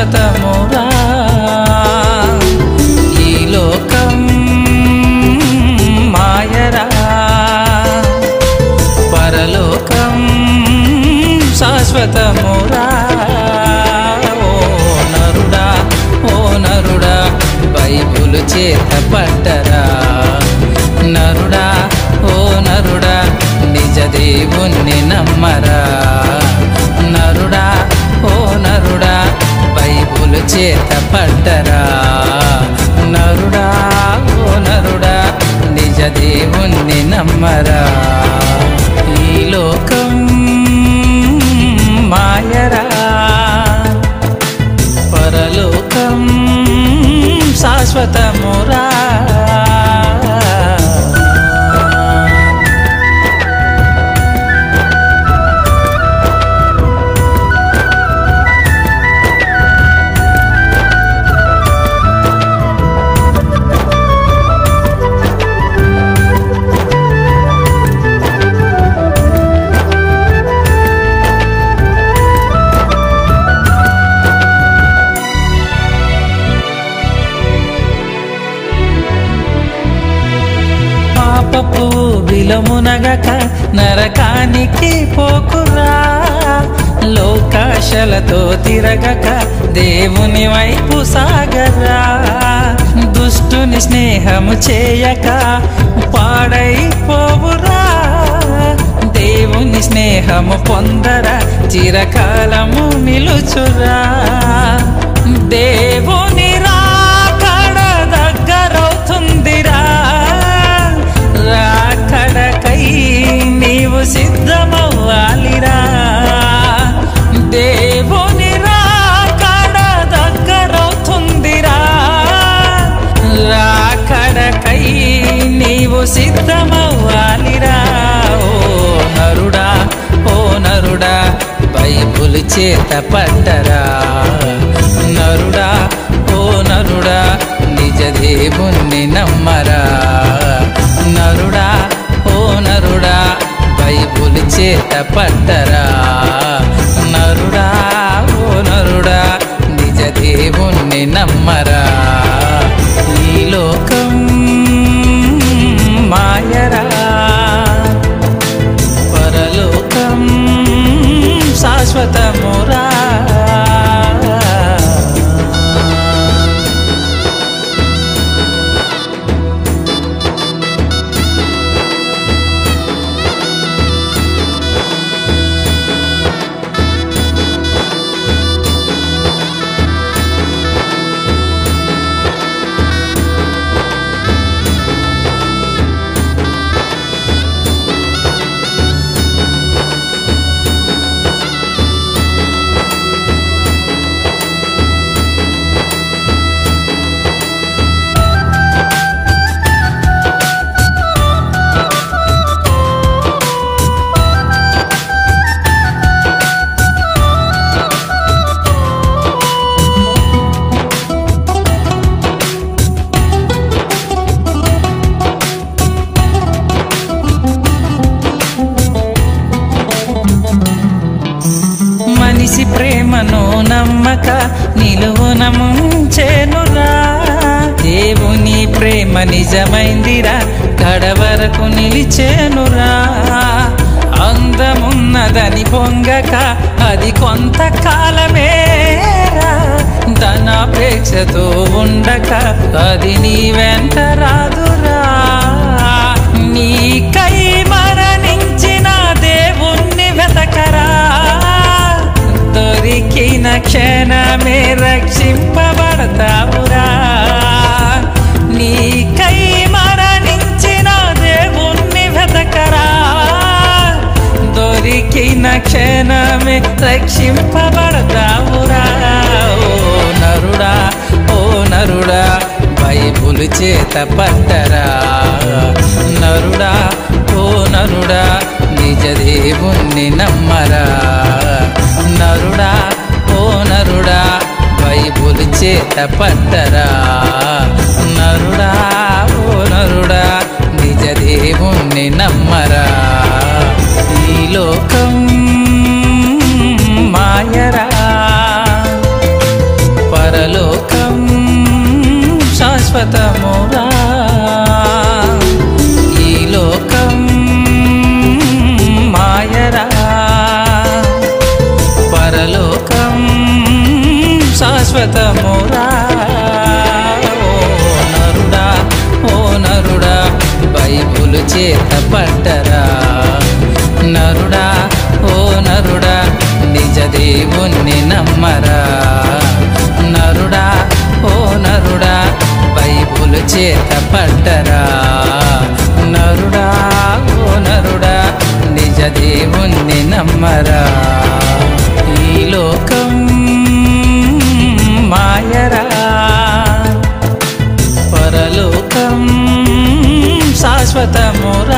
శాశ్వతమురా ఈ లోకం మాయరా పరలోకం శాశ్వతమురా ఓ నరుడా బైబిలు చేత పట్టరా నరుడా ఓ నరుడా నిజ దేవుణ్ణి నమ్మరా నరుడా ఓ నరుడా బైబిలు చేత పట్టరా నరుడా ఓ నరుడా నిజ దేవుణ్ణి నమ్మరా ఈ లోకం మాయరా పరలోకం శాశ్వతమురా పాపపు విలమునగక నరకానికి పోకురా లోకాశలతో తిరగక దేవుని వైపు సాగరా దుష్టుని స్నేహము చేయక పాడైపోవురా దేవుని స్నేహము పొందరా చిరకాలము నిలుచురా దేవుని రాకడ దగ్గరవుతుందిరా రాకడకై నీవు సిద్ధమవ్వాలిరా దేవుని రాకడ దగ్గరవుతుందిరా రాకడకై నీవు సిద్ధమవ్వాలిరా ఓ నరుడా బైబిలు చేత పట్టరా నరుడా ఓ నరుడా నిజ దేవుణ్ణి నమ్మరా నరుడా ఓ నరుడా బైబిలు చేత పట్టరా నరుడా ఓ నరుడా నిజ దేవుణ్ణి నమ్మరా ఈ లోకం మాయరా పరలోకం శాశ్వతమురా మనిషి ప్రేమను నమ్మక నిలువున ముంచెనురా దేవుని ప్రేమ నిజమైందిరా కడవరకు నిలిచెనురా అందమున్నదని పొంగక అది కొంతకాలమేరా ధనాపేక్షతో ఉండక అది నీ వెంట రాదురా నీకై మరణించిన దేవుణ్ణి వెతకరా దొరికిన క్షణమే రక్షింపబడతావురా నీకై మరణించిన దేవుణ్ణి వెతకరా దొరికిన క్షణమే రక్షింపబడతావురా ఓ నరుడా బైబిలు చేత పట్టరా నరుడా ఓ నరుడా నిజ దేవుణ్ణి నమ్మరా నరుడా ఓ నరుడా బైబిలు చేత పట్టరా నరుడా ఓ నరుడా నిజ దేవుణ్ణి నమ్మరా ఈ లోకం మాయరా శాశ్వతమురా ఈ లోకం మాయరా పరలోకం శాశ్వతమురా ఓ నరుడా బైబులు చేత పట్టరా నరుడా ఓ నరుడా నిజ దేవుణ్ణి నమ్మరా నరుడా ఓ నరుడా బైబులు చేత పట్టరా నరుడా ఓ నరుడా నిజ దేవుణ్ణి నమ్మరా ఈ లోకం మాయరా పరలోకం శాశ్వతమురా